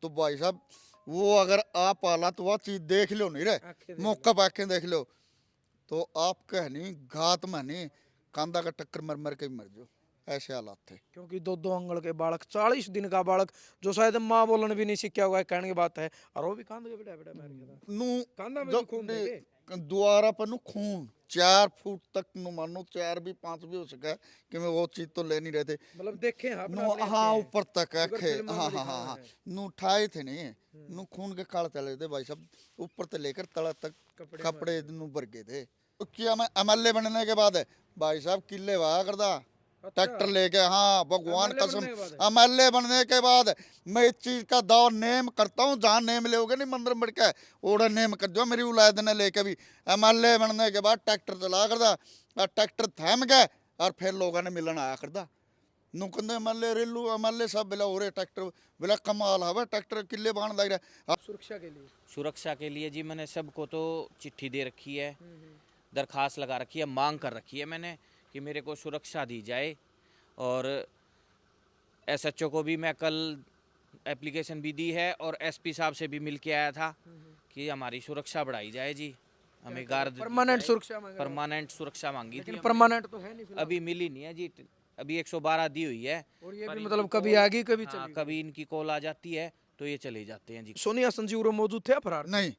तो भाई साहब वो अगर आप आला तो वह चीज देख लो नहीं रहे मौका पाके देख लो तो आप कह नहीं घात में नहीं कांदा का टक्कर मर मर के ही मर जाओ ऐसे हालात थे। क्योंकि 2-2 अंगल के बालक, 40 दिन का बालक, जो शायद माँ बोलने भी नहीं सीखा हुआ है, कहने की बात है, और वो भी कांद के बेटा बेटा मार गया था। नू कांदा में भी जब खून देखे। द्वारा पर नु खून 4 फुट तक नु मानो 4 भी 5 भी हो सका कि मैं वो चीज तो ले नहीं रहे थे। मतलब देखे हैं अपना नु अपने हाँ आँखें हैं, ऊपर तक जिगर आखे फिल्मों हाँ में हाँ हाँ दिखावा हाँ है। नु उठाए थे नहीं नु खून के काल चले थे भाई साहब ऊपर से लेकर तला तक कपड़े कपड़े मारे थे। नु भर गए थे। तो क्या मैं एमएलए बनने के बाद भाई साहब किले वाह करदा अच्छा, ट्रैक्टर लेके हाँ भगवान एमएलए कसम बनने के बाद है। एमएलए बनने के बाद मैं इस चीज का दाव नेम करता हूँ जहाँ नेम लोगे नहीं मंदिर बढ़ के ओड़ा नेम कर दो मेरी उलाद ने लेके भी एमएलए बनने के बाद ट्रैक्टर चला करदा और ट्रैक्टर थम गए और फिर लोगों ने मिलन आया करदा नुकंदे एमएलए रेलू एमएलए सब बिला हो रहे ट्रैक्टर बिला कमाल हवा ट्रैक्टर किले बाण लग रहा। सुरक्षा के लिए। सुरक्षा के लिए जी मैंने सबको तो चिट्ठी दे रखी है, दरखास्त लगा रखी है, मांग कर रखी है मैंने कि मेरे को सुरक्षा दी जाए। और एसएचओ को भी मैं कल एप्लीकेशन भी दी है और एसपी साहब से भी मिल के आया था कि हमारी सुरक्षा बढ़ाई जाए जी, हमें गार्ड परमानेंट सुरक्षा मांग रहे हो? परमानेंट सुरक्षा मांगी थी लेकिन हमने। परमानेंट तो है नहीं फिलहाल। अभी मिली नहीं है जी, अभी 112 दी हुई है। और ये पर भी इनकी मतलब कभी कॉल- आएगी कभी हाँ, चली कभी इनकी कॉल आ जाती है तो ये चले जाते हैं जी। सोनिया संजीव रो मौजूद थे या फरार? नहीं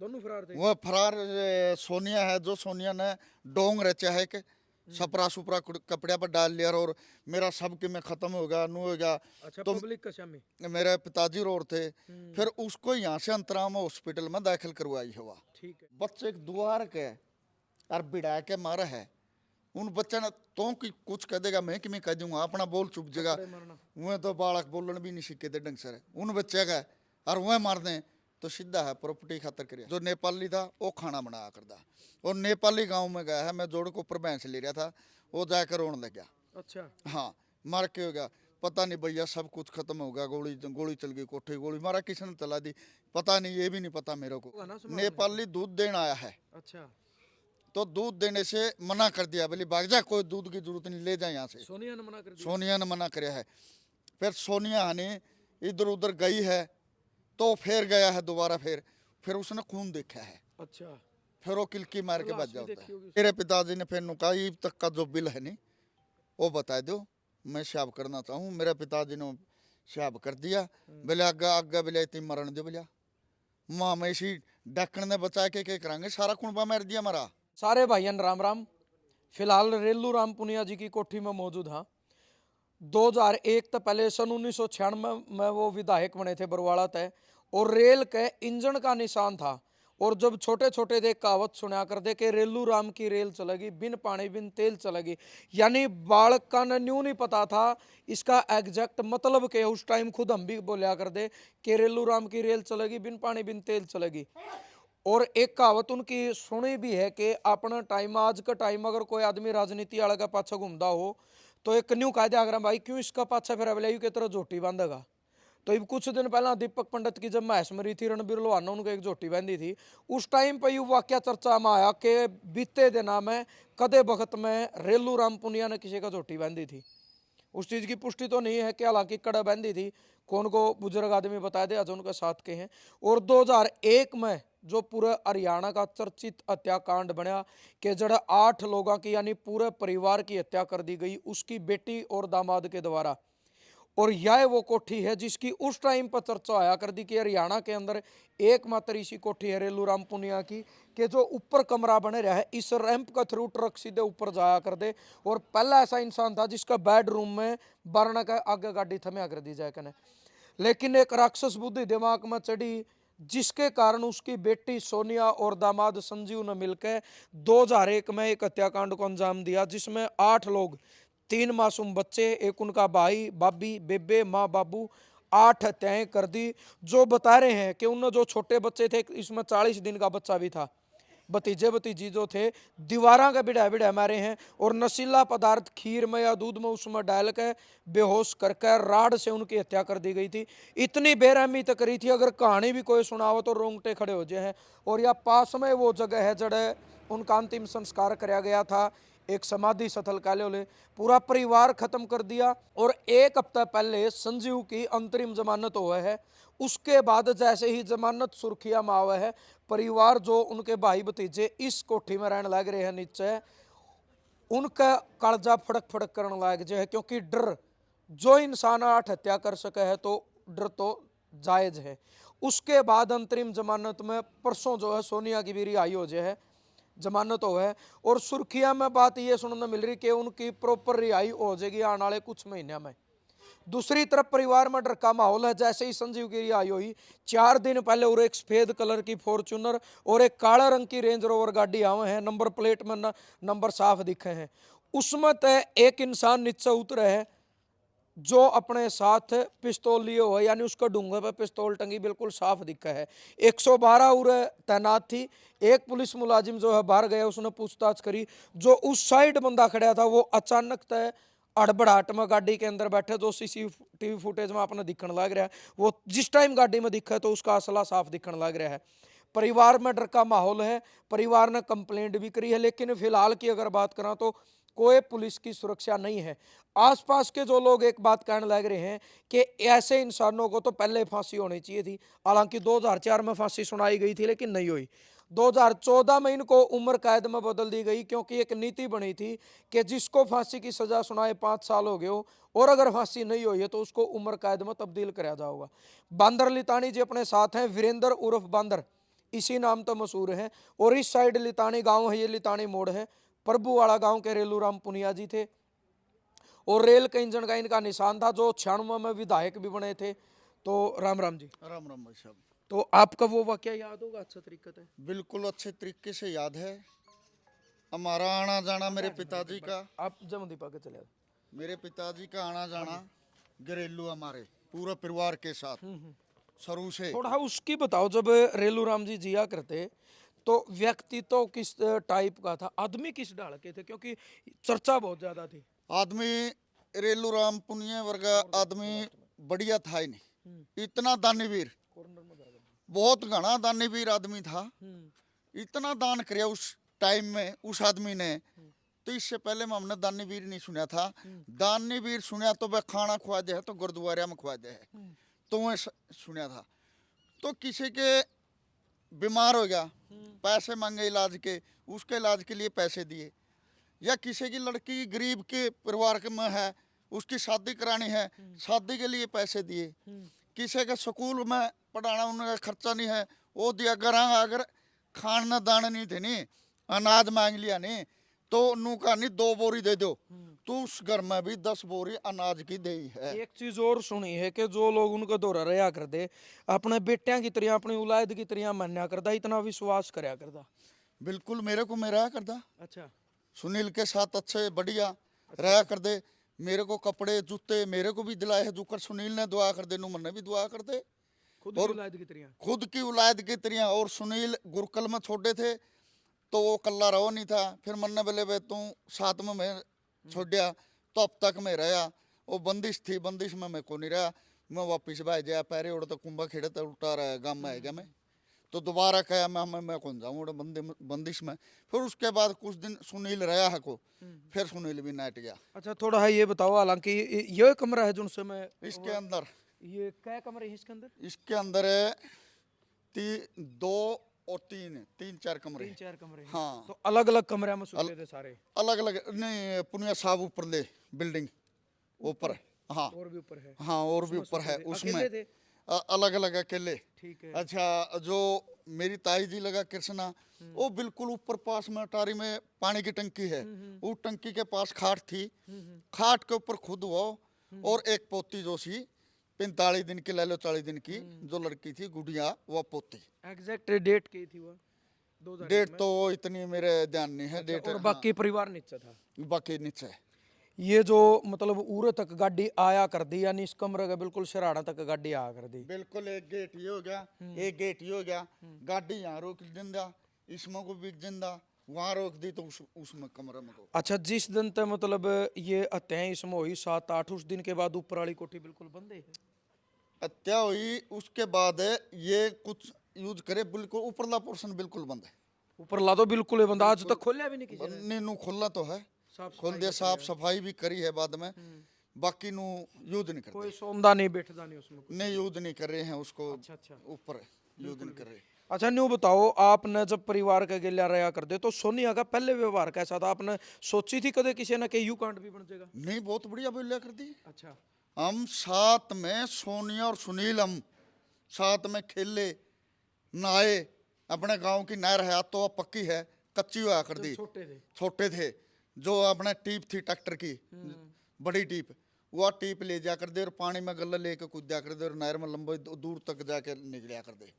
दोनों फरार थे। वो फरार सोनिया है जो सोनिया ने डोंग रचा है कि सपरा सुपरा कपड़े पर डाल लिया और मेरा सब कि मैं खत्म हो गया नू हो गया। अच्छा, तो पब्लिक का शामी। मेरे पिताजी रोड थे फिर उसको यहाँ से अंतराम हॉस्पिटल में दाखिल करवाई हुआ ठीक है। बच्चे एक द्वार के और बिड़ा के मारा है उन बच्चा ने तो कि कुछ कह देगा मैं कि मैं कह दूंगा अपना बोल चुप जगह कपड़े मारना। वह तो बालक बोलन भी नहीं सीखे थे ढंग से उन बच्चे का और वह मार दें तो सीधा है प्रॉपर्टी खातर करिए। जो नेपाली था वो खाना बनाया करता और नेपाली गांव में गया है मैं जोड़ को ऊपर भैंस ले रहा था वो जाकर रोने लग गया। अच्छा, हाँ मार के हो गया पता नहीं भैया सब कुछ खत्म हो गया गोली गोली चल गई कोठे गोली मारा किसने चला दी पता नहीं ये भी नहीं पता मेरे को। होगा ना समाज में। नेपाली दूध देने आया है अच्छा, तो दूध देने से मना कर दिया बोली भाग जा कोई दूध की जरूरत नहीं ले जाए यहाँ से। सोनिया ने मना कर दिया। सोनिया ने मना कराया है फिर सोनिया ने इधर उधर गई है तो फिर गया है दोबारा फिर उसने खून देखा है अच्छा, फिर वो किलकी मार के लाश बच भी जाता देखी है। होगी। मेरे पिताजी ने फिर नुका ये तक का जो बिल है नहीं वो बता दो मैं शाब करना चाहूँ। मेरे पिताजी ने शाब कर दिया बोले आगा आगा बोले इतनी मरण दो बोलिया माँ मैं इसी डकन ने बचा के क्या करांगे सारा कुंबा मार दिया हमारा। सारे भाइयन राम राम। फिलहाल रेलू राम पुनिया जी की कोठी में मौजूद हाँ। 2001 तक पहले सन 1996 में वो विधायक बने थे बरवाड़ा तय और रेल के इंजन का निशान था। और जब छोटे छोटे थे कहावत सुना कर दे कि रेलू राम की रेल चलेगी बिन पानी बिन तेल चलेगी, यानी बालक का न न्यू नहीं पता था इसका एग्जैक्ट मतलब के उस टाइम खुद हम भी बोलिया कर दे कि रेलू राम की रेल चलेगी बिन पानी बिन तेल चलेगी। और एक कहावत उनकी सुनी भी है कि अपना टाइम आज का टाइम अगर कोई आदमी राजनीति वाले का पाछा घूमता हो तो एक न्यू कह दिया अगर भाई क्यों इसका पाछा फिर अवलयू की तरह झोटी बांधेगा। तो ये कुछ दिन पहला दीपक पंडित की जब महस मरी थी रणबीर लोहान ने उनको एक झोटी बांधी थी उस टाइम पर यू वाक्य चर्चा में आया कि बीते दिना में कदे वक्त में रेलू राम पुनिया ने किसी का झोटी बांधी थी। उस चीज़ की पुष्टि तो नहीं है कि हालांकि कड़ा बंदी थी कौन को बुजुर्ग आदमी बताए थे आज उनके साथ के हैं। और 2001 में जो पूरे हरियाणा का चर्चित हत्याकांड बना कि जड़ 8 लोगों की यानी पूरे परिवार की हत्या कर दी गई उसकी बेटी और दामाद के द्वारा। और यह वो कोठी है जिसकी उस टाइम पर चर्चा आया कर दी कि हरियाणा के अंदर एकमात्र इसी कोठी है रेलू राम पुनिया की कि जो ऊपर कमरा बने रहा है इस रैंप का थ्रू ट्रक सीधे ऊपर जाया कर दे। और पहला ऐसा इंसान था जिसका बेडरूम में बारना का आगे गाड़ी थम्या कर दी जाए कने। लेकिन एक राक्षस बुद्धि दिमाग में चढ़ी जिसके कारण उसकी बेटी सोनिया और दामाद संजीव ने मिलकर 2001 में एक हत्याकांड को अंजाम दिया जिसमें 8 लोग, 3 मासूम बच्चे, एक उनका भाई भाभी बेबे माँ बाबू, 8 हत्याएं कर दी। जो बता रहे हैं कि उनमें जो छोटे बच्चे थे इसमें 40 दिन का बच्चा भी था। भतीजे भतीजी जो थे दीवारा का बिड़ा बिड़ा मारे हैं और नशीला पदार्थ खीर में या दूध में उसमें डाल के बेहोश करके राड से उनकी हत्या कर दी गई थी। इतनी बेरहमी तक करी थी अगर कहानी भी कोई सुनाओ तो रोंगटे खड़े हो जाए हैं। और यह पास में वो जगह है जड़े उनका अंतिम संस्कार कराया गया था। एक समाधि स्थल कह लो ले, पूरा परिवार खत्म कर दिया। और एक हफ्ता पहले संजीव की अंतरिम जमानत हुआ है। उसके बाद जैसे ही जमानत सुर्खिया में आवा है, परिवार जो उनके भाई भतीजे इस कोठी में रहने लग रहे हैं नीचे, उनका कालजा फड़क फड़क करने लग जाए, क्योंकि डर, जो इंसान आत्महत्या कर सके है तो डर तो जायज है। उसके बाद अंतरिम जमानत में परसों जो है सोनिया की भी रिहाई हो जाए है, जमानत हो है। और सुर्खिया में बात ये सुनने मिल रही कि उनकी प्रॉपर रिहाई हो जाएगी आने वाले कुछ महीनों में। दूसरी तरफ परिवार में डर का माहौल है। जैसे ही संजीव की रिहाई हुई, 4 दिन पहले और एक सफेद कलर की फॉर्च्यूनर और एक काला रंग की रेंज रोवर गाड़ी आवे हैं, नंबर प्लेट में नंबर साफ दिखे हैं। उसमें तय एक इंसान नीचे उतरे है जो अपने साथ पिस्तौल लिए हुए, यानी उसका डूंगे पे पिस्तौल टंगी बिल्कुल साफ दिखा है। 112 उरे तैनात थी। एक पुलिस मुलाजिम जो है बाहर गया, उसने पूछताछ करी। जो उस साइड बंदा खड़ा था वो अचानक तय अड़बड़ाहट में गाड़ी के अंदर बैठे, जो सीसीटीवी फुटेज में आपने दिखने लग रहा है, वो जिस टाइम गाड़ी में दिखा है तो उसका असला साफ दिखने लग रहा है। परिवार में डर का माहौल है। परिवार ने कंप्लेंट भी करी है, लेकिन फिलहाल की अगर बात करें तो कोई पुलिस की सुरक्षा नहीं है। आसपास के जो लोग एक बात कहने लग रहे हैं कि ऐसे इंसानों को तो पहले फांसी होनी चाहिए थी। हालांकि 2004 में फांसी सुनाई गई थी लेकिन नहीं हुई। 2014 में इनको उम्र कैद में बदल दी गई, क्योंकि एक नीति बनी थी कि जिसको फांसी की सजा सुनाए 5 साल हो गए हो और अगर फांसी नहीं हुई है तो उसको उम्र कैद में तब्दील कराया जाएगा। बांदर लितानी जी अपने साथ हैं, वीरेंद्र उर्फ बांदर, इसी नाम तो मशहूर है। और इस साइड लितानी गांव है, ये लितानी मोड़ है। प्रभु वाला गांव के रेलू राम पुनिया जी थे और रेल के इंजन का इनका निशान था, जो 96 में विधायक भी बने थे। तो राम राम जी। राम राम भाई साहब। तो आपका वो वाकया याद होगा अच्छा तरीके से? बिल्कुल अच्छे तरीके से याद है। हमारा आना जाना, मेरे पिताजी का, आप जम दीपा के चले मेरे पिताजी का आना जाना घरेलू, हमारे पूरे परिवार के साथ शुरू से। थोड़ा उसकी बताओ। जब रेलू राम जी जिया करते तो व्यक्तित्व तो किस टाइप का था, आदमी किस ढाल के थे, क्योंकि चर्चा बहुत ज्यादा थी। आदमी रेलू राम पुनिया वर्गा आदमी बढ़िया था ही नहीं। इतना दानीवीर, बहुत घना दानीवीर आदमी था। इतना दान किया उस टाइम में उस आदमी ने, तो इससे पहले में हमने दानीवीर नहीं सुना था। दानीवीर सुना तो वह खाना खुआ दे है तो गुरुद्वारा में खुआ दे है, तो वह सुना था। तो किसी के बीमार हो गया, पैसे मांगे इलाज के, उसके इलाज के लिए पैसे दिए। या किसी की लड़की गरीब के परिवार के में है, उसकी शादी करानी है, शादी के लिए पैसे दिए। किसी के स्कूल में पढ़ाना, उनका खर्चा नहीं है, वो दिया। अगर खाना दाना नहीं थे, नहीं अनाज मांग लिया नहीं, तो नू का नहीं 2 बोरी दे दो, तो उस घर में भी 10 बोरी अनाज की दे है। एक चीज और सुनी है कि जो लोग उनका दौरा रहा करते, अपने बेटियां की तरह, अपनी औलाद की तरह मान्या करता, इतना विश्वास करया करता। बिल्कुल मेरे को मेरा करदा, अच्छा। सुनील के साथ अच्छे बढ़िया रहा कर दे। मेरे को कपड़े जूते मेरे को भी दिलाए है, जुकर सुनील ने दुआ कर दे, मैंने भी दुआ कर दे। खुद और औलाद की तरह। खुद की औलाद की तरह। और सुनील गुरुकुल में छोड़े थे तो वो कल्ला रहो नहीं था, फिर मन्ने बोले वे तू साथ में मैं छोड़िया, तो अब तक मैं रहा। वो बंदिश थी, बंदिश में मैं को नहीं रहा। मैं वापिस भाई जाया पैरे उड़ तो कुंभा खेड़े तो उल्टा रहा गाँव में आएगा मैं, तो दोबारा कहा मैं कौन जाऊँ बंदिश में। फिर उसके बाद कुछ दिन सुनील रहा है को, फिर सुनील भी नाट गया। अच्छा, थोड़ा है ये बताओ, हालांकि ये कमरा है जिनसे मैं इसके अंदर, ये क्या कमरे हैं इसके अंदर? इसके अंदर 2 और 3 4 कमरे। 3-4 कमरे हैं। हाँ, तो अलग अलग कमरे में सोते थे सारे? अलग अलग नहीं, पुनिया साहब ऊपर ले बिल्डिंग ऊपर। हाँ और भी ऊपर है? हाँ, और भी ऊपर है उसमें अकेले थे? अलग अलग अकेले। ठीक है। अच्छा, जो मेरी ताई जी लगा कृष्णा, वो बिल्कुल ऊपर पास में अटारी में पानी की टंकी है, वो टंकी के पास खाट थी, खाट के ऊपर खुद हुआ। और एक पोती जो सी 45 दिन की, ले लो 40 दिन की, जो लड़की थी गुड़िया, वो पोती। एग्जैक्ट डेट की थी वो? 2000 डेट तो इतनी मेरे ध्यान नहीं है। डेट और बाकी परिवार नीचे था? बाकी नीचे। ये जो मतलब उरे तक गाड़ी आया कर दी, यानी इस कमरे के बिल्कुल शराड़ा तक गाड़ी आया कर दी? बिल्कुल, एक गेट ये हो गया, एक गेट ये हो गया। गाड़ी यहाँ रोक दिंदा, इसमें को बीच दिंदा, वहाँ रोक दी तो उसमें कमरे में को। अच्छा, जिस दिन तक मतलब ये हत्याएं इसमें हुई 7-8, उस दिन के बाद ऊपर वाली कोठी बिल्कुल बंद है? हत्या हुई उसके बाद ये कुछ यूज करे, बिल्कुल ऊपरला पोर्शन बिल्कुल बंद है। ऊपर ला तो बिल्कुल है बंद, आज तक खोलिया भी नहीं किसी ने? नीनू खुला तो है, साफ खोल दिया, साफ सफाई भी करी है बाद में, बाकी नु यूज नहीं कोई करते, सौंदा नहीं बैठदा नहीं उसमें कुछ। नहीं यूज नहीं कर रहे हैं उसको, अच्छा अच्छा ऊपर यूज नहीं कर रहे। अच्छा न्यू बताओ, आपने जब परिवार के गिल्या रहा करते तो सोनिया का पहले व्यवहार कैसा था? आपने सोची थी कदे किसी ने कि यू कांड भी बन जाएगा? नहीं बहुत बढ़िया बोलिया कर दी। अच्छा हम साथ में सोनिया और सुनील, हम साथ में खेले, नहाए, अपने गांव की नहर है, तो अब पक्की है, कच्ची हुआ कर दी, छोटे थे। छोटे थे, जो अपने टीप थी ट्रैक्टर की, बड़ी टीप, वह टीप ले जा कर दे और पानी में गल्ला लेके कूद जा कर दे और नहर में लंबे दूर तक जाके निकलिया कर दे।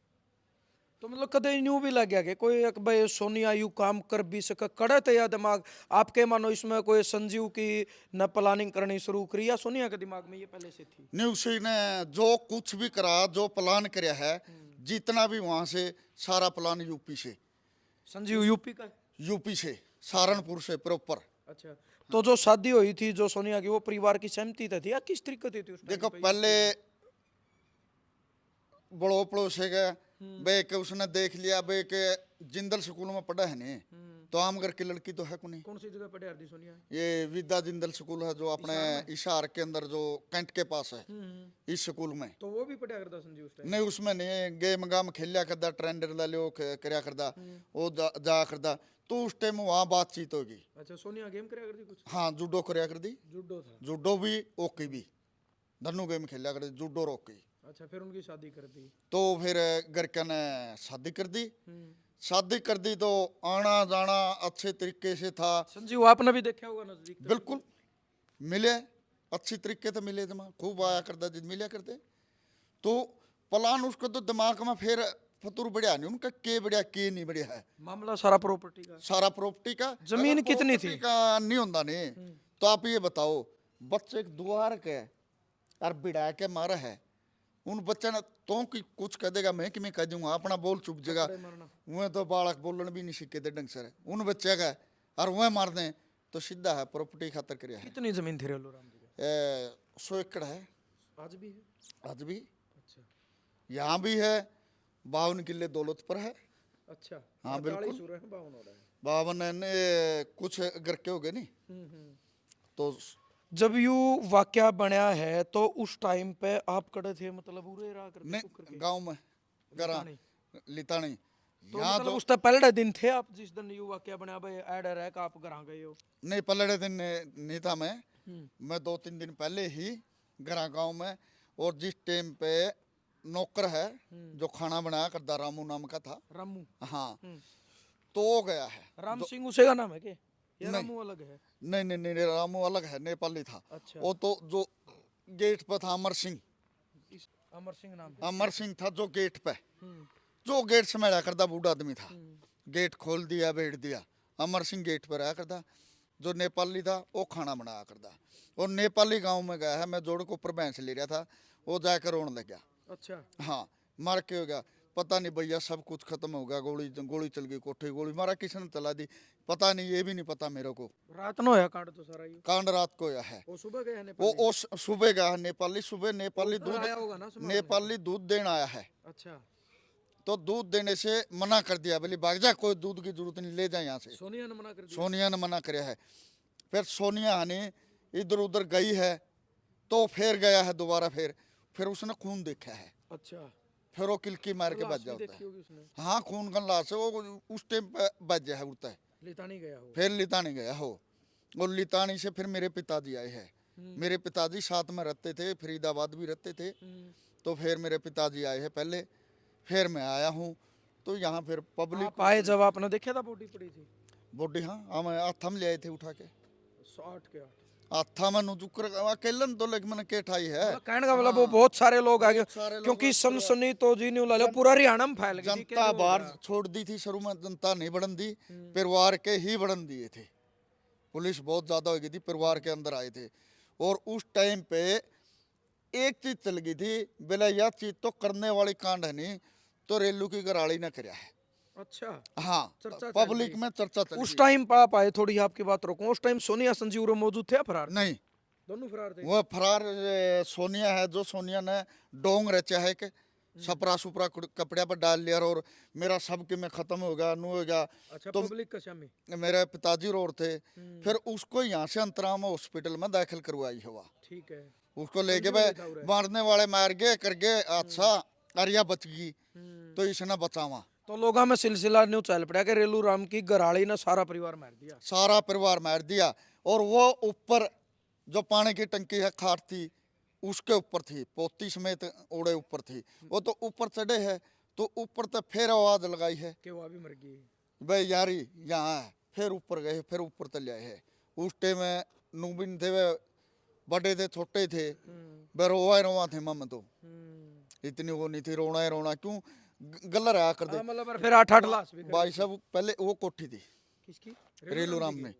तो मतलब कदे न्यू भी लग गया कि कोई एक भाई सोनिया यू काम कर भी सके, कड़े थे या दिमाग आपके मानो इसमें कोई संजीव की न प्लानिंग करनी शुरू करी, या सोनिया के दिमाग में ये पहले से थी? नहीं, उसी ने जो कुछ भी करा, जो प्लान कराया है, जितना भी वहां से सारा प्लान यूपी से, संजीव यूपी का है? यूपी से, सहारनपुर से प्रॉपर। अच्छा, तो जो शादी हुई थी जो सोनिया की, वो परिवार की सहमति थी या किस तरीके थी उस टाइम देखो पे? पहले बड़ो पड़ोसे के बे के उसने देख लिया, बे के जिंदल स्कूल में पढ़ा है नहीं, तो आमगर की लड़की तो है कोनी। कौन सी जगह पढ़े हरदी सोनिया? ये विद्या जिंदल स्कूल है जो अपने इशार के अंदर, जो कैंट के पास है, इस स्कूल में। तो वो भी पढ़ा करता संजीव उस टाइम? नहीं उसमें नहीं, गेम गाम खेलिया करदा, ट्रेंडर ला लियो करया करदा, वो जा करदा, तो उस टाइम वहाँ बातचीत होगी। अच्छा, सोनिया गेम करा करती कुछ? हाँ जूडो करया कर दी, जुडो था। जूडो भी ओकी भी, दोनों गेम खेलिया कर दी, जूडो और ओकी। अच्छा, फिर उनकी शादी कर दी। तो फिर घर के ने शादी कर दी, शादी कर दी तो आना जाना अच्छे तरीके से था। संजीव आपने भी देखा होगा नजदीक से? बिल्कुल मिले, अच्छी तरीके से मिले, दिमाग खूब आया करता, जिद मिले करते। तो प्लान उसको तो दिमाग में फिर फतूर बढ़िया नहीं उनका, के बढ़िया के नहीं बढ़िया है, मामला सारा प्रॉपर्टी का? सारा प्रॉपर्टी का। जमीन अगर कितनी property थी? का नहीं होता नहीं, तो आप ये बताओ, बच्चे एक द्वार के और बिड़ा के मारा है, उन बच्चा ने तो कि कुछ कह देगा, मैं कि मैं कह दूंगा, अपना बोल चुप जगह, वह तो बालक बोलन भी नहीं सीखे थे ढंग से, उन बच्चे का और वह मार दें तो सीधा है प्रॉपर्टी खातर कराया है। कितनी जमीन थी रेलू राम जी की? 100 एकड़ है, आज भी है? आज भी अच्छा यहाँ भी है, 52 किले दौलत पर है। अच्छा, हाँ, बिल्कुल। 48 हो रहे हैं, 52 हो रहा है। 52 ने कुछ घर के हो गए नहीं, तो जब यू वाक्या बनया है तो उस टाइम पे आप कड़े थे, मतलब उरे रहा करते नहीं कुकर के? गांव में गरा लितानी। लितानी तो यहाँ मतलब तो उस तक पहले दिन थे आप जिस दिन यू वाक्या बनया, भाई ऐड है कि आप घर आ गए हो? नहीं, पलड़े दिन नहीं था मैं 2-3 दिन पहले ही गरा गांव में, और जिस टाइम पे नौकर है जो खाना बनाया करता, रामू नाम का था, रामू? हाँ, तो वो गया है। राम सिंह उसे का नाम है क्या? या नहीं। रामू अलग है? नहीं नहीं नहीं, रामू अलग है, नेपाली था। अच्छा। वो तो जो गेट पे था अमर सिंह, इस अमर सिंह नाम है? अमर सिंह था जो गेट पे, जो गेट संभाला करता बूढ़ा आदमी था, गेट खोल दिया बैठ दिया, अमर सिंह गेट पर आया करता। जो नेपाली था वो खाना बनाया करता, और नेपाली गांव में गया है, मैं जोड़ के ऊपर भैंस ले रहा था, वो जाकर रोने लग गया। अच्छा, हाँ, मार के हो गया, पता नहीं भैया सब कुछ खत्म हो गया, गोली गोली चल गई, कोठे गोली मारा, किसने चला दी पता नहीं, ये भी नहीं पता मेरे को। रात नो है कांड तो सारा ये? कांड रात को या है, वो सुबह गया वो नेपाली? सुबह गया है नेपाली, सुबह नेपाली ऊपर आया होगा ना समाज? नेपाली दूध देने आया है, अच्छा, तो दूध देने से मना कर दिया, बोली भाग जा, कोई दूध की जरूरत नहीं, ले जा यहाँ से। सोनिया ने मना कर दिया? सोनिया ने मना कराया है। फिर सोनिया ने इधर उधर गई है, तो फिर गया है दोबारा, फिर उसने खून देखा है, अच्छा, फिर वो किलकी मार के लाश बच भी जाता देखी है। होगी उसने? हाँ, खून का लाश है, वो उस टाइम पे बच गया है, उड़ता है। लितानी गया हो? फिर लितानी गया हो, और लितानी से फिर मेरे पिताजी आए हैं। मेरे पिताजी साथ में रहते थे, फरीदाबाद भी रहते थे, तो फिर मेरे पिताजी आए हैं पहले, फिर मैं आया हूँ। तो यहाँ फिर पब्लिक आप आए जब आपने देखा था बॉडी पड़ी थी? बॉडी, हाँ हम हाथा में ले आए थे उठा के, 8 के 8 हाथा में नुजुकर अकेलन तो लेकिन मैंने के ठाई है। कहने का मतलब वो बहुत सारे लोग आ गए, सारे लोग क्योंकि सनसनी तो जी नहीं ला लो, पूरा हरियाणा में फैल गई थी। जनता बाहर छोड़ दी थी, शुरू में जनता नहीं बढ़न दी, परिवार के ही बढ़न दिए थे, पुलिस बहुत ज्यादा हो गई थी, परिवार के अंदर आए थे। और उस टाइम पे एक चीज चल गई थी, बोला यह चीज तो करने वाली कांड है नहीं, तो रेलू की गराड़ी ने कराया है। अच्छा, हाँ, चर्चा चल पब्लिक गई। में चर्चा चल उस गई। टाइम पर आप आए, थोड़ी आपकी बात रोकूं, उस टाइम सोनिया संजीव मौजूद थे या फरार? नहीं, दोनों फरार थे? वह फरार सोनिया है, जो सोनिया ने डोंग रचा है कि सपरा सुपरा कपड़े पर डाल लिया और मेरा सब के में खत्म हो गया नू हो गया। अच्छा तो पब्लिक का शामी। मेरे पिताजी रो थे, फिर उसको यहाँ से अंतराम हॉस्पिटल में दाखिल करवाई हुआ। ठीक है। उसको लेके कमजोर भाई था उरे। मारने वाले मार गए कर गए, अच्छा अरिया बच गई तो इसने बचावा। तो लोगों में सिलसिला न्यू चल पड़ा कि रेलू राम की घराड़ी ने सारा परिवार मार दिया। सारा परिवार मार दिया। और वो ऊपर जो पानी की टंकी है खाट थी उसके ऊपर थी, पोती समेत ओढ़े ऊपर थी। वो तो ऊपर चढ़े है तो ऊपर तो फिर आवाज लगाई है कि वो भी मर गई। भाई यारी यहाँ है, फिर ऊपर गए, फिर ऊपर तले आए है। उस टाइम में नूबिन थे, वे बड़े थे छोटे थे, वे रोवा ही रोवा थे। मम तो इतनी वो नहीं थी, रोना ही रोना क्यों गल्ला रहा कर दे। मतलब फिर 8-8 लाश भी भाई साहब पहले वो कोठी थी किसकी? रेलू राम में,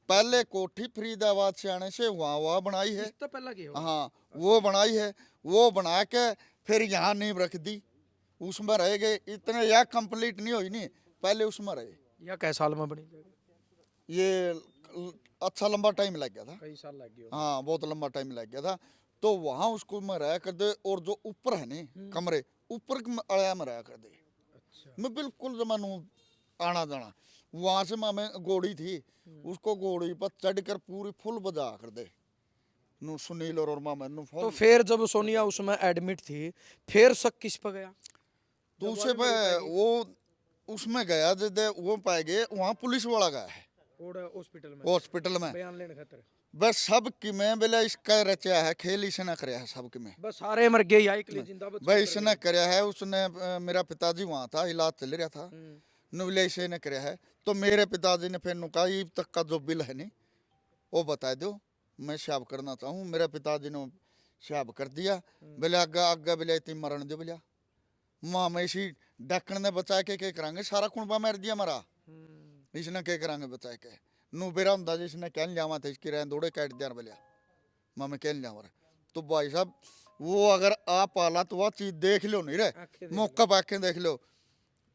पहले कोठी फरीदाबाद से आने से वहाँ बनाई है। इस तो पहला की हो। हाँ वो बनाई है, वो बना के फिर यहाँ नींव रख दी, उसमें रह गए। इतने या कंप्लीट नहीं हुई नहीं, पहले उसमें रहे। या कै साल में बनी? ये अच्छा लंबा टाइम लग गया था। कई साल लग गए। हाँ बहुत लंबा टाइम लग गया था। तो वहाँ उसको में रहा कर दे, और जो ऊपर है नहीं कमरे ऊपर अड़ाया में रहा कर दे। अच्छा। मैं बिल्कुल जमानू आना जाना वहां से मामे घोड़ी थी, उसको घोड़ी पर चढ़कर पूरी फुल बजा कर दे नु सुनील और मामे नु तो फुल। फिर जब सोनिया उसमें एडमिट थी फिर शक किस पर गया? तो उसे पे वो उसमें गया दे वो पाए गए, वहाँ पुलिस वाला गया है हॉस्पिटल में हॉस्पिटल में। बयान लेने खातिर बस सब की में बेला इसका रचा है, खेल इसने कराया है सब की में। बस सारे मर गए या एक जिंदा बच भाई इसने कराया है, उसने मेरा पिताजी वहाँ था, इलाज चल रहा था, नुले से ने कराया है। तो मेरे पिताजी ने फिर नुका अब तक का जो बिल है नहीं वो बता दो, मैं शाब करना चाहूँ। मेरे पिताजी ने शाब कर दिया। बोले आगा आगा बोले इतनी मरण दो बोलिया माँ मैं इसी डकन ने बचा के क्या करांगे, सारा कुंबा मार दिया मरा, इसने क्या करांगे बचा के। नू बेरा होंदा जिसने कहन जावा था इसकी रहन दौड़े काट दिया बोलिया माँ मैं कहन जावा। तो भाई साहब वो अगर आप आला तो वह चीज देख लो नहीं रे, मौका पाके देख लो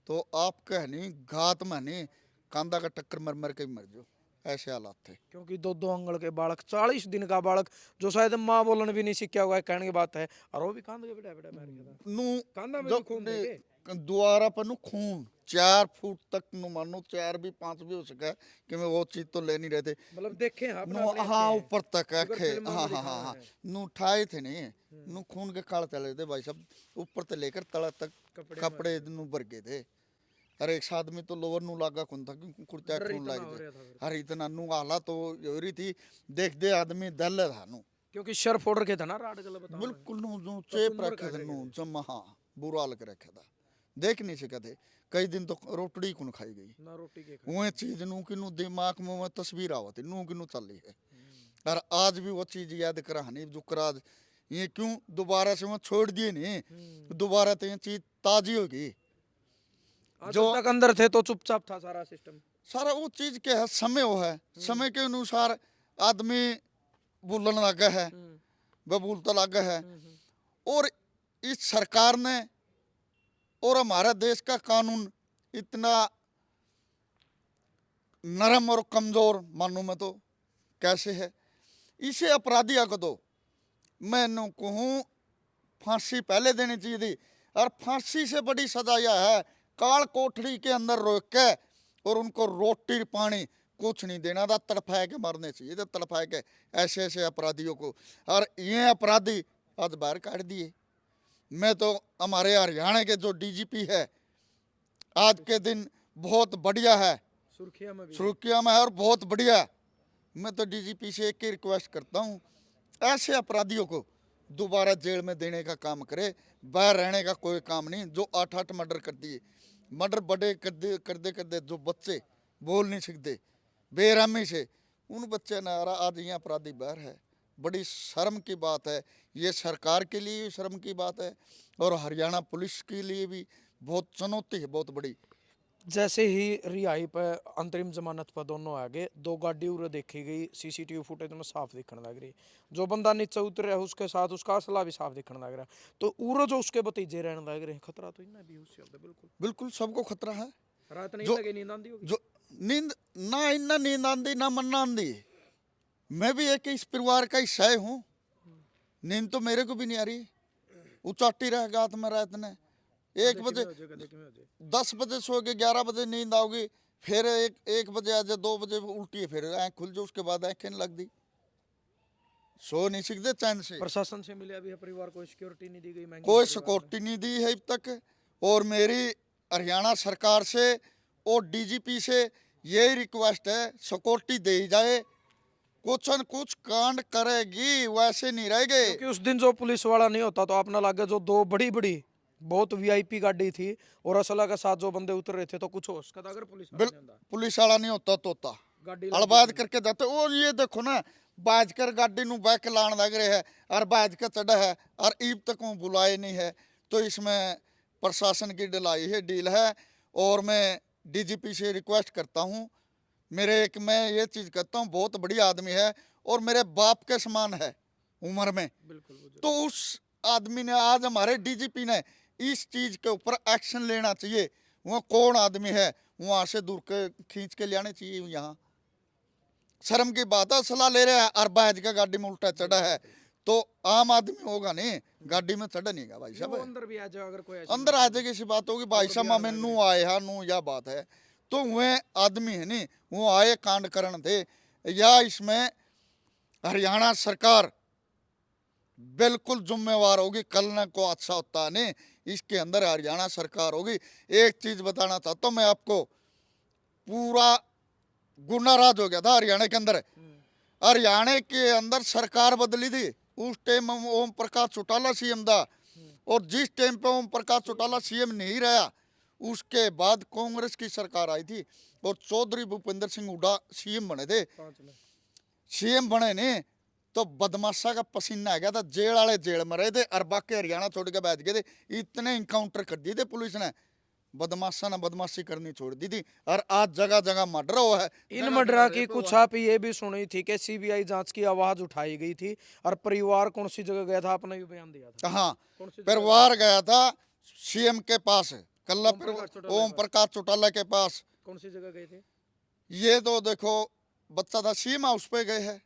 तो आप कह नहीं घात में नहीं कांदा का टक्कर मर मर के मर जाओ, ऐसे हालात थे। क्योंकि 2-2 अंगल के बालक 40 दिन का बालक जो शायद माँ बोलने भी नहीं सीखा हुआ है, कहने की बात है, और वो भी कांद के बेटा बेटा मार गया था। नू कांदा में जब भी खून देखे? द्वारा पर नु खून 4 फुट तक नु मानो 4 भी 5 भी हो सका कि मैं वो चीज तो ले नहीं रहे थे। मतलब देखे हैं आपने नु अपने हाँ आँखें? ऊपर तक शुगर आखे, फिल्मों में हाँ हाँ दिखाया हाँ हाँ है। नु उठाए थे नहीं, नु खून के काल चले थे भाई साहब, ऊपर से लेकर तला तक कपड़े नु भर गए थे। अरे एक आदमी तो लोअर नु लागा कौन था क्योंकि कुर्ता डर खून इतना लग हो जाए। रहा था फिर। अरे इतना नु आला तो हो रही थी, देख दे आदमी दल था नु क्योंकि सर फोड़ रखे थे ना राड गला बताओ। बिल्कुल नु जो चेप चुन्नर रखे थे काट नु रखे जमा, हाँ बुरा हाल के रखा था, देख नहीं सके थे। कई दिन तो रोटड़ी कुन खाई गई ना रोटी के वो चीज नु कि नु दिमाग में वो तस्वीर आवत नु कि नु चल रही है। और आज भी वो चीज याद करा नहीं जो करा ये क्यों दोबारा से वो छोड़ दिए नहीं, दोबारा तो ये चीज ताजी होगी। जो तक अंदर थे तो चुपचाप था सारा सिस्टम। सारा वो चीज के है समय वो है, समय के अनुसार आदमी बोलने लगा है, वह बोलता लगा है। और इस सरकार ने और हमारा देश का कानून इतना नरम और कमजोर मानूं मैं तो कैसे है, इसे अपराधी को दो मैं नु कहूँ फांसी पहले देनी चाहिए थी। और फांसी से बड़ी सजा यह है काल कोठरी के अंदर रोक के और उनको रोटी पानी कुछ नहीं देना था, तड़फाए के मारने चाहिए थे, तड़फाए के ऐसे ऐसे अपराधियों को। और ये अपराधी आज बाहर काट दिए। मैं तो हमारे हरियाणा के जो डीजीपी है आज के दिन बहुत बढ़िया है, सुर्खिया में भी सुर्खिया में है और बहुत बढ़िया। मैं तो डीजीपी से एक ही रिक्वेस्ट करता हूँ ऐसे अपराधियों को दोबारा जेल में देने का काम करे, बाहर रहने का कोई काम नहीं। जो 8-8 मर्डर कर दिए, मर्डर बड़े कर दे जो बच्चे बोल नहीं सकते बेरहमी से, उन बच्चे न आ रहा आज यहाँ अपराधी बाहर है। बड़ी शर्म की बात है, ये सरकार के लिए भी शर्म की बात है और हरियाणा पुलिस के लिए भी बहुत चुनौती है बहुत बड़ी। जैसे ही रिहाई पर अंतरिम जमानत पर दोनों आ गए, 2 गाड़ी उरे देखी गई, सीसीटीवी फुटेज में साफ दिखने लग रही। जो बंदा नीचे उतर रहा है उसके साथ उसका असला भी साफ दिखने लग रहा है। तो उरे जो उसके भतीजे रहने लग रहे हैं, खतरा तो इन्हें भी उससे होता है। बिल्कुल बिल्कुल सबको खतरा है। रात नहीं जो- लगे नींद आंदी होगी। जो नींद ना इन्ना नींद आंदी ना मन्ना आंदी। मैं भी एक इस परिवार का हिस्सा हूँ, नींद तो मेरे को भी नहीं आ रही। उचाटी रह गात में रात ने 1 बजे 10 बजे सो के 11 बजे नींद आओगी, फिर एक बजे आ जाए, 2 बजे उल्टी है, फिर आँख खुल जाए, उसके बाद आँखें नहीं लगती, सो नहीं सकते चैन से। प्रशासन से मिले अभी है परिवार को सिक्योरिटी नहीं दी गई, महंगी कोई परिवार सिक्योरिटी नहीं दी है अब तक। और मेरी हरियाणा सरकार से और डीजीपी से यही रिक्वेस्ट है, सिक्योरिटी दी जाए, कुछ न कुछ कांड करेगी, वैसे नहीं रहेंगे। क्योंकि उस दिन जो पुलिस वाला नहीं होता तो आपने लगे जो 2 बड़ी बड़ी बहुत वीआईपी गाड़ी थी और असला के साथ जो बंदे उतर रहे थे तो कुछ हो सकता था अगर पुलिस वाला नहीं होता। पुलिस वाला नहीं होता तो होता गाड़ी अड़बाद करके जाते। और ये देखो ना, बाज कर गाड़ी नु बैक लान लग रहे है और बाज के चढ़ा है और ईब तक वो बुलाए नहीं है। तो इसमें प्रशासन की डलाई है, डील है। और मैं डीजीपी से रिक्वेस्ट करता हूँ, मैं ये चीज़ कहता हूँ, बहुत बड़ी आदमी है और मेरे बाप के समान है उम्र में। बिल्कुल तो उस आदमी ने, आज हमारे डीजीपी ने इस चीज़ के ऊपर एक्शन लेना चाहिए। वो कौन आदमी है, वहाँ से दूर के खींच के ले आने चाहिए। यहाँ शर्म की बात है, सलाह ले रहा है और बाज का गाड़ी में उल्टा चढ़ा है, तो आम आदमी होगा नहीं, गाड़ी में चढ़ा नहीं गा भाई साहब। अंदर भी आ जाए अगर कोई अंदर आ जाएगी, ऐसी बात होगी भाई साहब, हमें नू आए हा नू, या बात है। तो वह आदमी है नहीं, वो आए कांड करण थे। या इसमें हरियाणा सरकार बिल्कुल जिम्मेवार होगी, कल न को अच्छा होता है नहीं, इसके अंदर हरियाणा सरकार होगी। एक चीज बताना चाहता हूँ मैं आपको, पूरा गुना राज हो गया था हरियाणा के अंदर। हरियाणा के अंदर सरकार बदली थी, उस टाइम ओम प्रकाश चौटाला सीएम था, और जिस टाइम पे ओम प्रकाश चौटाला सीएम नहीं रहा, उसके बाद कांग्रेस की सरकार आई थी और चौधरी भूपेंद्र सिंह हुड्डा सीएम बने थे। सीएम बने नहीं तो बदमाशा का पसीना आ गया था, जेल वाले जेल में रहे थे और बाकी हरियाणा छोड़ के बैठ गए थे। इतने इनकाउंटर कर दिए थे पुलिस ने, बदमाशा ने बदमाशी करनी छोड़ दी थी। और आज जगह जगह मर्डर हुआ है। इन मर्डरा की कुछ आप ये भी सुनी थी कि सीबीआई जांच की आवाज उठाई गई थी और परिवार कौन सी जगह गया था, आपने भी बयान दिया था। हाँ, कौन सी परिवार गया था सीएम के पास, कल्ला ओम प्रकाश चौटाला के पास। कौन सी जगह गए थे? ये तो देखो, बच्चा था सीएम हाउस पे गए हैं,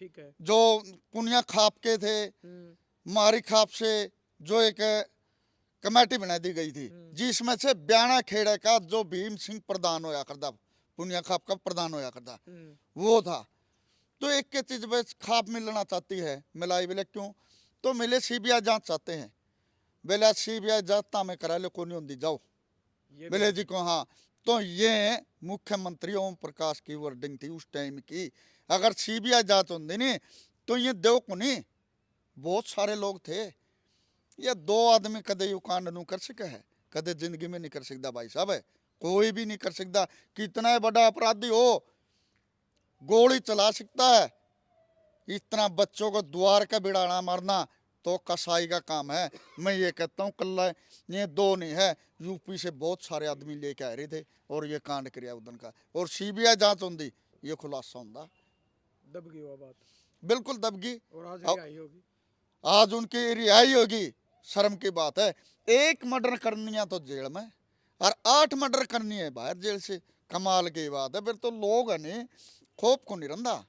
ठीक है, जो पुनिया खाप के थे, मारी खाप से जो एक कमेटी बना दी गई थी, जिसमें से ब्याना खेड़े का जो भीम सिंह प्रधान होया करता, पुनिया खाप का प्रधान होया करता, वो था। तो एक के चीज में खाप मिलना चाहती है, मिलाई बोले क्यों, तो मिले सीबीआई जांच चाहते हैं। बोले सीबीआई जांच में करा लो, को नहीं होती जाओ, बोले जी को हाँ। तो ये मुख्यमंत्री ओम प्रकाश की वर्डिंग थी उस टाइम की। अगर सीबीआई जांच होती नहीं तो ये देव को नहीं, बहुत सारे लोग थे। ये 2 आदमी कदे यू कांड नहीं कर सके है, कदे जिंदगी में नहीं कर सकता भाई साहब, है कोई भी नहीं कर सकता। कितना बड़ा अपराधी हो, गोली चला सकता है, इतना बच्चों को द्वार का बिड़ाना मारना तो कसाई का काम है। मैं ये कहता हूँ, कल ये 2 नहीं है, यूपी से बहुत सारे आदमी लेके आ रहे थे और ये कांड किया उदन का। और सीबीआई जांच होती, ये खुलासा होता। दबगी वो बात, बिल्कुल दबगी। और आज रिहाई होगी, आज उनकी रिहाई होगी, शर्म की बात है। 1 मर्डर करनी है तो जेल में, और 8 मर्डर करनी है बाहर जेल से, कमाल की बात है। फिर तो लोग है नहीं, खौफ को नहीं रंदा,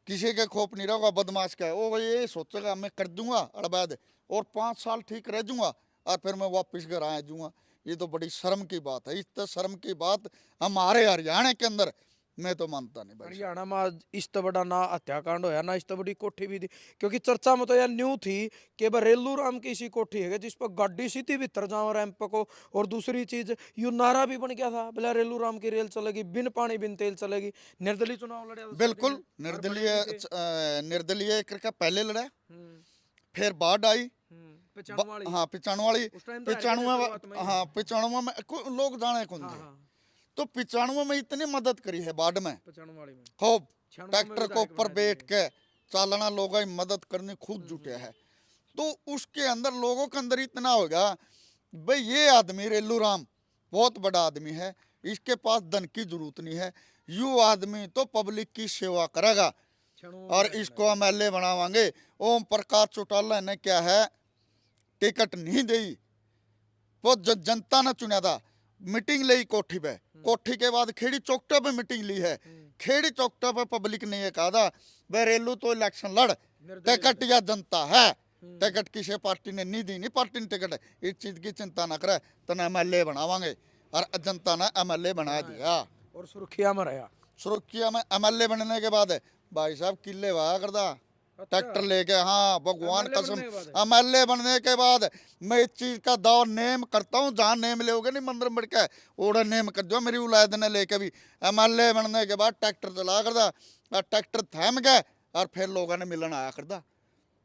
किसी के खौफ नहीं रहेगा। बदमाश का है वो ये सोचेगा मैं कर दूंगा अड़बैद और 5 साल ठीक रह जाऊंगा और फिर मैं वापस घर आ जाऊंगा। ये तो बड़ी शर्म की बात है। इस तो शर्म की बात हमारे हरियाणा के अंदर मैं तो मानता नहीं भाई। हरियाणा में आज इस तो बड़ा ना हत्याकांड होया ना इस तो बड़ी कोठी भी थी, क्योंकि चर्चा में तो यार न्यू थी कि रेलू राम की सी कोठी है जिस पर गाड़ी सीधी भीतर जाओ रैंप को। और दूसरी चीज यू नारा भी बन गया था, बोला रेलू राम की रेल चलेगी, बिन पानी बिन तेल चलेगी। निर्दलीय चुनाव लड़े, बिल्कुल निर्दलीय करके पहले लड़ा, फिर बाढ़ आई, हाँ 95 वाली, 95 हाँ 95 में लोग जाने कौन थे। तो 95 में इतनी मदद करी है बाढ़ में, खूब ट्रैक्टर के ऊपर बैठ के चालना लोगों की मदद करने खुद जुटे है। तो उसके अंदर लोगों के अंदर इतना होगा भाई ये आदमी रेलू राम बहुत बड़ा आदमी है, इसके पास धन की जरूरत नहीं है, यू आदमी तो पब्लिक की सेवा करेगा और इसको एमएलए बनावांगे। ओम प्रकाश चौटाला ने क्या है, टिकट नहीं दी, वो जनता ने चुना था। मीटिंग ली कोठी पे, कोठी के बाद खेड़ी चौकटा पे मीटिंग ली है। खेड़ी चौकटा पे पब्लिक ने ये कहा था भाई रेलू तो इलेक्शन लड़, टिकट या जनता है, टिकट किसी पार्टी ने नहीं दी, नहीं पार्टी ने टिकट, इस चीज की चिंता ना करे, तना एमएलए बनावांगे। और जनता ने एमएलए बना दिया। और सुर्खिया में रहा। सुरखिया में एमएलए बनने के बाद भाई साहब किले वाह करदा ट्रैक्टर लेके। हाँ भगवान MLA कसम, बनने के बाद है? एमएलए बनने के बाद मैं इस चीज का दाव नेम करता हूँ। जहाँ नेम लोगे नहीं मंदिर बढ़ के ओड़ा नेम कर दो मेरी औलाद ने लेके भी। एमएलए बनने के बाद ट्रैक्टर चला करदा और ट्रैक्टर थम गए और फिर लोगों ने मिलन आया करदा।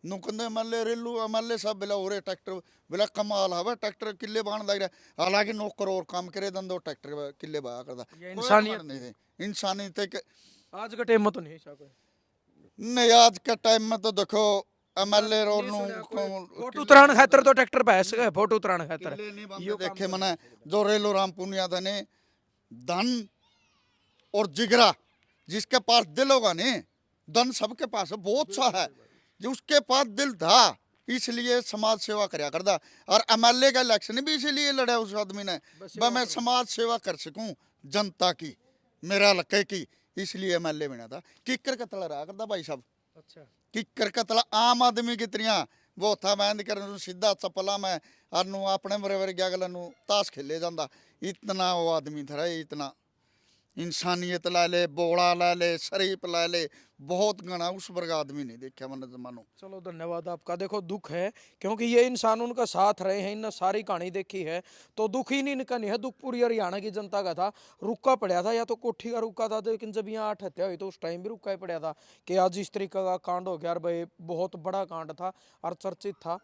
नुकंदे एमएलए रेलू एमएलए सब बिला हो रहे ट्रैक्टर बिला कमाल हवा ट्रैक्टर किले बहान लग रहा। हालांकि नौकर और काम करे दो ट्रैक्टर किले बहा करदा। ये इंसानियत नहीं थे इंसानियत के आज के टाइम में तो नहीं ऐसा कोई। नहीं। आज के टाइम में तो देखो एमएलए रोल फोटो उतराण खातर तो ट्रैक्टर पे है, फोटो उतराण खातर यो देखे मैंने जो रेलो राम पुनिया ने धन और जिगरा जिसके पास दिल होगा ने, धन सबके पास है बहुत सा है, जो उसके पास दिल था इसलिए समाज सेवा करया करदा। और एमएलए का इलेक्शन भी इसीलिए लड़ा उस आदमी ने, मैं समाज सेवा कर सकूं जनता की, मेरा इलाके की, इसलिए एमएलए बना था। किकर कतला रहा करदा भाई साहब। अच्छा किकर कतला आम आदमी की तरिया वो था बैंद कर सीधा चपला में और अपने बराबर क्या गल ताश खेले जाता। इतना वो आदमी था, इतना इंसानियत ला ले, बोड़ा ला ले, शरीफ ला ले, बहुत गणा उस वर्ग आदमी नहीं देखा मैंने तो मानो। चलो धन्यवाद आपका। देखो दुख है क्योंकि ये इंसान उनका साथ रहे हैं, इन सारी कहानी देखी है तो दुख ही नहीं इनका नहीं है, दुख पूरी हरियाणा की जनता का था। रुका पड़ा था या तो कोठी का रुका था, लेकिन जब यहाँ आत्महत्या हुई तो उस टाइम भी रुका ही पड़ा था कि आज इस तरीके का कांड हो गया। और भाई बहुत बड़ा कांड था और चर्चित था।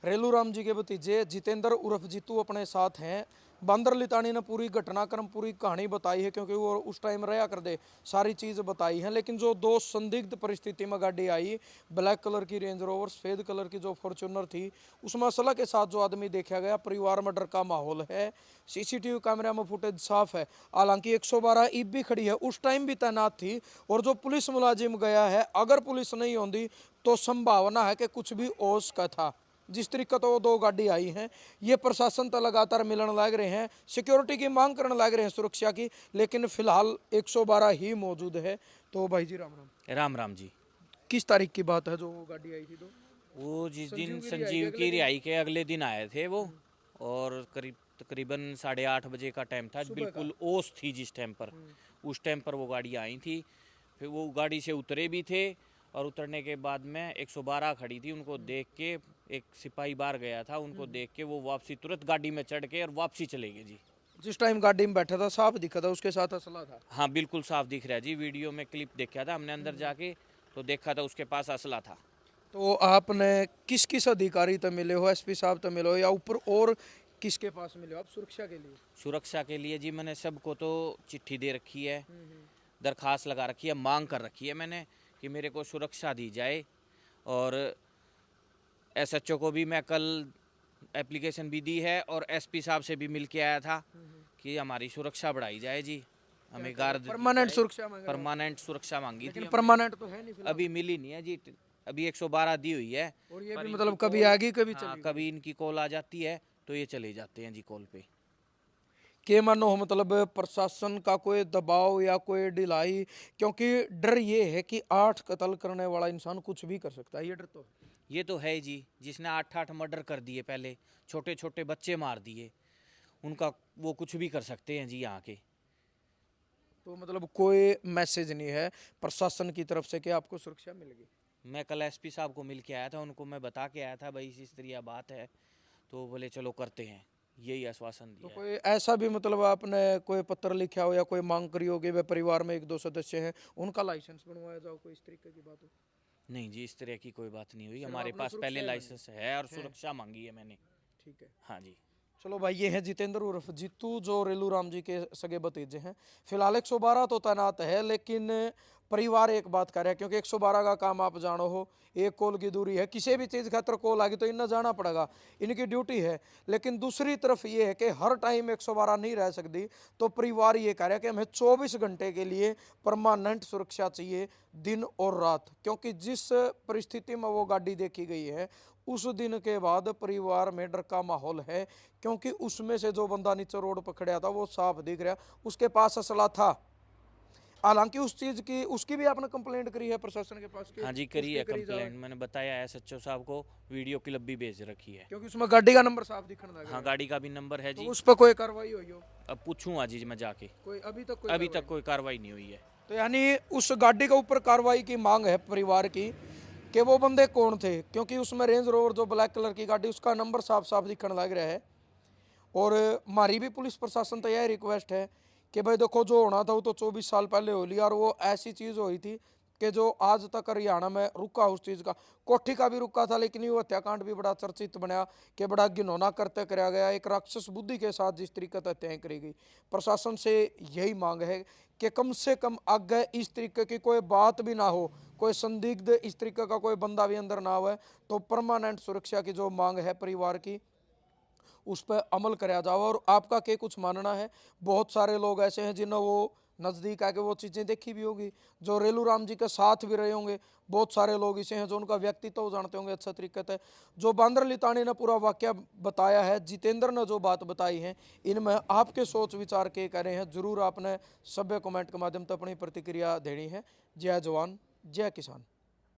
रेलू राम जी के भतीजे जितेंद्र उर्फ जीतू अपने साथ हैं। बंदर लितानी ने पूरी घटनाक्रम पूरी कहानी बताई है क्योंकि वो उस टाइम रहा कर दे, सारी चीज़ बताई है। लेकिन जो दो संदिग्ध परिस्थिति में गाड़ी आई, ब्लैक कलर की रेंज रोवर, सफ़ेद कलर की जो फॉर्च्यूनर थी, उस मसला के साथ जो आदमी देखा गया, परिवार में डर का माहौल है। सीसीटीवी कैमरा में फुटेज साफ है। हालांकि 112 ईब भी खड़ी है, उस टाइम भी तैनात थी। और जो पुलिस मुलाजिम गया है, अगर पुलिस नहीं होती तो संभावना है कि कुछ भी हो सकता था। जिस तरीके तो वो दो गाड़ी आई हैं, ये प्रशासन तो लगातार मिलन लग रहे हैं, सिक्योरिटी की मांग करने लग रहे हैं सुरक्षा की, लेकिन फिलहाल 112 ही मौजूद है। तो भाई जी राम राम। राम राम जी। किस तारीख की बात है जो वो गाड़ी आई थी? तो वो जिस दिन संजीव की रिहाई के अगले दिन आए थे वो, और करीब तकरीबन 8:30 बजे का टाइम था, बिल्कुल ओस थी जिस टाइम पर, उस टाइम पर वो गाड़ी आई थी। फिर वो गाड़ी से उतरे भी थे और उतरने के बाद में 112 खड़ी थी, उनको देख के एक सिपाही बाहर गया था, उनको देख के वो वापसी तुरंत गाड़ी में चढ़ के और वापसी चले गए जी। जिस टाइम गाड़ी में बैठा था साफ दिखा था उसके साथ असला था? हाँ बिल्कुल साफ दिख रहा है जी, वीडियो में क्लिप देखा था हमने, अंदर जाके तो देखा था उसके पास असला था। तो आपने किस किस अधिकारी तक मिले हो, एसपी साहब तक मिले हो या ऊपर और किसके पास मिले हो आप सुरक्षा के लिए? सुरक्षा के लिए जी मैंने सबको तो चिट्ठी दे रखी है, दरखास्त लगा रखी है, मांग कर रखी है मैंने कि मेरे को सुरक्षा दी जाए। और एसएचओ को भी मैं कल एप्लीकेशन भी दी है और एसपी साहब से भी मिल के आया था कि हमारी सुरक्षा बढ़ाई जाए जी, हमें गार्ड परमानेंट सुरक्षा मांग रहे हो? परमानेंट सुरक्षा मांगी थी लेकिन हमने। परमानेंट तो है नहीं फिलहाल। अभी मिली नहीं है जी, अभी 112 दी हुई है। और ये पर भी इनकी मतलब कभी कॉल- आगे कभी हाँ, चली कभी इनकी कॉल आ जाती है तो ये चले जाते हैं जी कॉल पे। के मानो हो मतलब प्रशासन का कोई दबाव या कोई ढिलाई? क्योंकि डर ये है कि 8 कत्ल करने वाला इंसान कुछ भी कर सकता है, ये डर तो है। ये तो है जी, जिसने 8-8 मर्डर कर दिए, पहले छोटे छोटे बच्चे मार दिए, उनका वो कुछ भी कर सकते हैं जी यहाँ के। तो मतलब कोई मैसेज नहीं है प्रशासन की तरफ से कि आपको सुरक्षा मिलेगी? मैं कल एसपी साहब को मिल के आया था, उनको मैं बता के आया था भाई इस तरह बात है, तो बोले चलो करते हैं, यही आश्वासन तो दिया है। कोई ऐसा भी मतलब आपने कोई पत्र लिखा हो या कोई मांग करी होगी, वे परिवार में 1-2 सदस्य हैं उनका लाइसेंस बनवाया जाओ, कोई इस तरीके की बात हो? नहीं जी, इस तरह की कोई बात नहीं हुई, सिर्फ हमारे आपने पास सुरक्षा पहले ही लाइसेंस है और सुरक्षा मांगी है मैंने। ठीक है। हाँ जी। चलो भाई, ये है जितेंद्र उर्फ जीतू जो रेलू राम जी के सगे भतीजे हैं। फिलहाल 112 तो तैनात है, लेकिन परिवार एक बात कर रहा है क्योंकि 112 का काम आप जानो हो, एक कॉल की दूरी है, किसी भी चीज़ खातर कॉल आ गई तो इन्हें जाना पड़ेगा, इनकी ड्यूटी है। लेकिन दूसरी तरफ ये है कि हर टाइम 112 नहीं रह सकती, तो परिवार ये कह रहा है कि हमें 24 घंटे के लिए परमानेंट सुरक्षा चाहिए, दिन और रात। क्योंकि जिस परिस्थिति में वो गाड़ी देखी गई है, उस दिन के बाद परिवार में डर का माहौल है। क्योंकि उसमें से जो बंदा नीचे रोड पर खड़ा था वो साफ दिख रहा, उसके पास असला था। हालांकि उस चीज की उसकी भी आपने कंप्लेंट करी है प्रशासन के पास कि हाँ जी करी है उसकी जाए? कंप्लेंट, मैंने बताया एसएचओ साहब को, वीडियो क्लिप भी भेज रखी है। क्योंकि उसमें गाड़ी का नंबर साफ दिखने लगा हाँ है। गाड़ी का भी नंबर है तो जी। उस पर कोई कार्रवाई हुई हो? अब पूछूंगा जी मैं जाके, कोई अभी तक कोई अभी कार्रवाई तक कोई कार्रवाई नहीं हुई है। तो यानी उस गाड़ी के ऊपर कार्रवाई की मांग है परिवार की कि वो बंदे कौन थे, क्योंकि उसमें रेंज रोवर जो ब्लैक कलर की गाड़ी उसका नंबर साफ साफ दिखने लग रहा है। और हमारी भी पुलिस प्रशासन तो यह रिक्वेस्ट है कि भाई देखो जो होना था वो तो 24 साल पहले हो लिया, और वो ऐसी चीज़ हुई थी कि जो आज तक हरियाणा में रुका उस चीज़ का। कोठी का भी रुका था, लेकिन वो हत्याकांड भी बड़ा चर्चित बना कि बड़ा घिनौना करते कराया गया, एक राक्षस बुद्धि के साथ जिस तरीके से हत्याएं करी गई। प्रशासन से यही मांग है कि कम से कम आगे इस तरीके की कोई बात भी ना हो, कोई संदिग्ध इस तरीके का कोई बंदा भी अंदर ना हो, तो परमानेंट सुरक्षा की जो मांग है परिवार की उस पर अमल कराया जाओ। और आपका क्या कुछ मानना है? बहुत सारे लोग ऐसे हैं जिन्हें वो नज़दीक आके वो चीज़ें देखी भी होगी, जो रेलू राम जी के साथ भी रहे होंगे। बहुत सारे लोग ऐसे हैं जो उनका व्यक्तित्व जानते होंगे अच्छे तरीके से। जो बांदर लितानी ने पूरा वाक्य बताया है, जितेंद्र ने जो बात बताई है, इनमें आपके सोच विचार के कह रहे हैं, जरूर आपने सभ्य कमेंट के माध्यम से अपनी प्रतिक्रिया देनी है। जय जवान जय किसान।